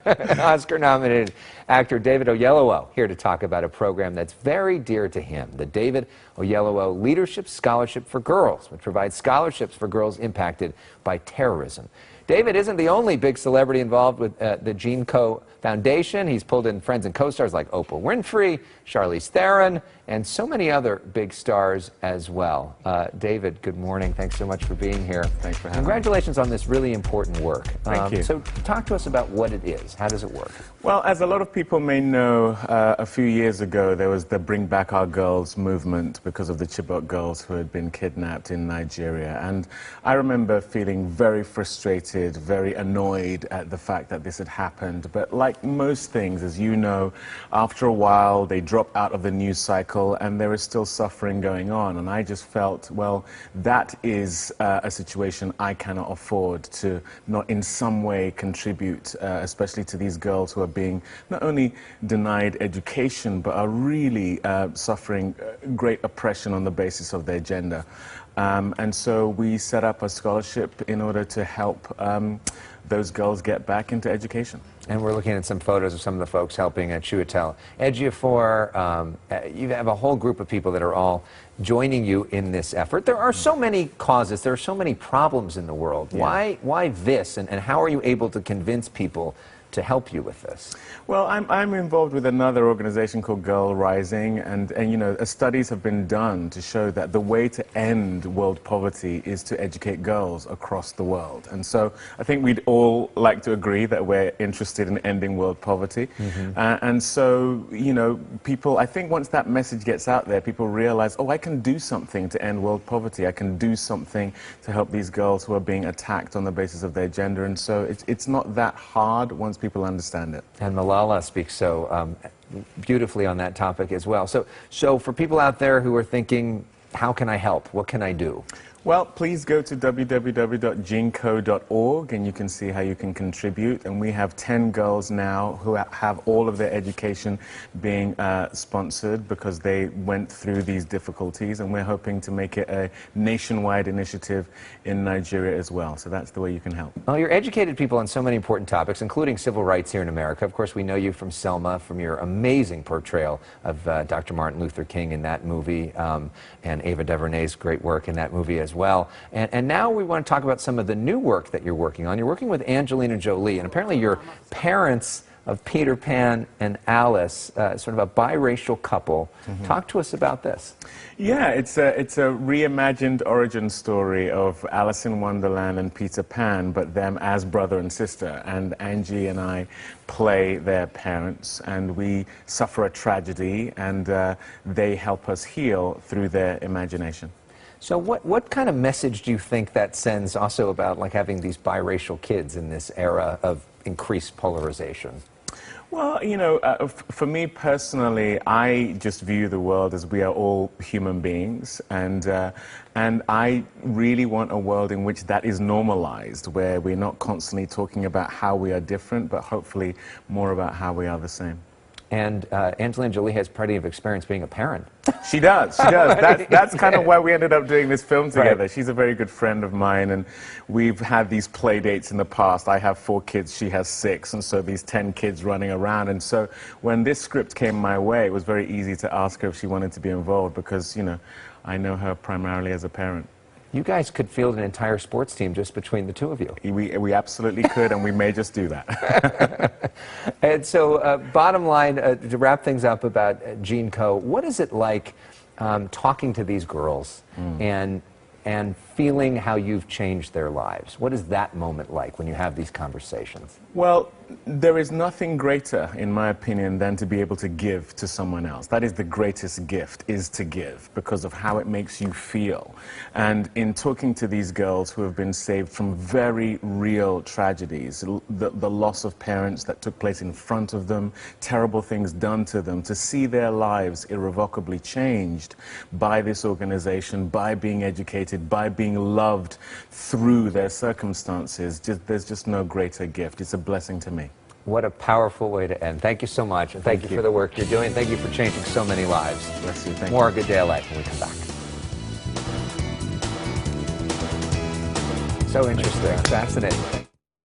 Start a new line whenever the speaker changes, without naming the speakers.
Oscar-nominated actor David Oyelowo here to talk about a program that's very dear to him, the David Oyelowo Leadership Scholarship for Girls, which provides scholarships for girls impacted by terrorism. David isn't the only big celebrity involved with the Gene Co. Foundation. He's pulled in friends and co-stars like Oprah Winfrey, Charlize Theron, and so many other big stars as well. David, good morning. Thanks so much for being here.
Thanks for having me.
Congratulations on this really important work.
Thank you.
So talk to us about what it is. How does it work?
Well, as a lot of people may know, a few years ago there was the Bring Back Our Girls movement because of the Chibok girls who had been kidnapped in Nigeria. And I remember feeling very frustrated, very annoyed at the fact that this had happened. But like most things, as you know, after a while they drop out of the news cycle and there is still suffering going on. And I just felt, well, that is a situation I cannot afford to not in some way contribute, especially to these girls who are being not only denied education, but are really suffering great oppression on the basis of their gender. And so we set up a scholarship in order to help those girls get back into education.
And we're looking at some photos of some of the folks helping at Chiwetel Ejiofor. You have a whole group of people that are all joining you in this effort. There are so many causes, there are so many problems in the world. Yeah. Why this, and how are you able to convince people to help you with this?
Well, I'm involved with another organization called Girl Rising, and you know, studies have been done to show that the way to end world poverty is to educate girls across the world. And so I think we'd all like to agree that we're interested in ending world poverty. And so, you know, people, I think once that message gets out there, people realize, oh, I can do something to end world poverty. I can do something to help these girls who are being attacked on the basis of their gender. And so it's not that hard once people understand it.
And Malala speaks so beautifully on that topic as well. So for people out there who are thinking, how can I help? What can I do?
Well, please go to www.geneco.org and you can see how you can contribute. And we have 10 girls now who have all of their education being sponsored because they went through these difficulties. And we're hoping to make it a nationwide initiative in Nigeria as well. So that's the way you can help.
Well, you're educated people on so many important topics, including civil rights here in America. Of course, we know you from Selma, from your amazing portrayal of Dr. Martin Luther King in that movie, and Ava DuVernay's great work in that movie as well. And now we want to talk about some of the new work that you're working on. You're working with Angelina Jolie, and apparently you're parents of Peter Pan and Alice, sort of a biracial couple. Talk to us about this.
Yeah, it's a reimagined origin story of Alice in Wonderland and Peter Pan, but them as brother and sister. And Angie and I play their parents, and we suffer a tragedy, and they help us heal through their imagination.
So what kind of message do you think that sends also about like having these biracial kids in this era of increased polarization?
Well, you know, for me personally, I just view the world as we are all human beings, and I really want a world in which that is normalized, where we're not constantly talking about how we are different, but hopefully more about how we are the same.
And Angelina Jolie has plenty of experience being a parent.
She does, she does. That's kind of why we ended up doing this film together.
Right.
She's a very good friend of mine, and we've had these play dates in the past. I have 4 kids, she has 6, and so these 10 kids running around. And so when this script came my way, it was very easy to ask her if she wanted to be involved because, you know, I know her primarily as a parent.
You guys could field an entire sports team just between the two of you.
We absolutely could, and we may just do that.
And so, bottom line, to wrap things up about Gene Co., what is it like talking to these girls and feeling how you've changed their lives? What is that moment like when you have these conversations?
Well, there is nothing greater, in my opinion, than to be able to give to someone else. That is the greatest gift, is to give, because of how it makes you feel. And in talking to these girls who have been saved from very real tragedies, the loss of parents that took place in front of them, terrible things done to them, to see their lives irrevocably changed by this organization, by being educated, by being loved through their circumstances, there's just no greater gift. It's a blessing to me.
What a powerful way to end. Thank you so much, and thank you for the work you're doing. Thank you for changing so many lives.
Bless you. Thank
More
you.
Good Day of Life when we come back. So interesting. Fascinating.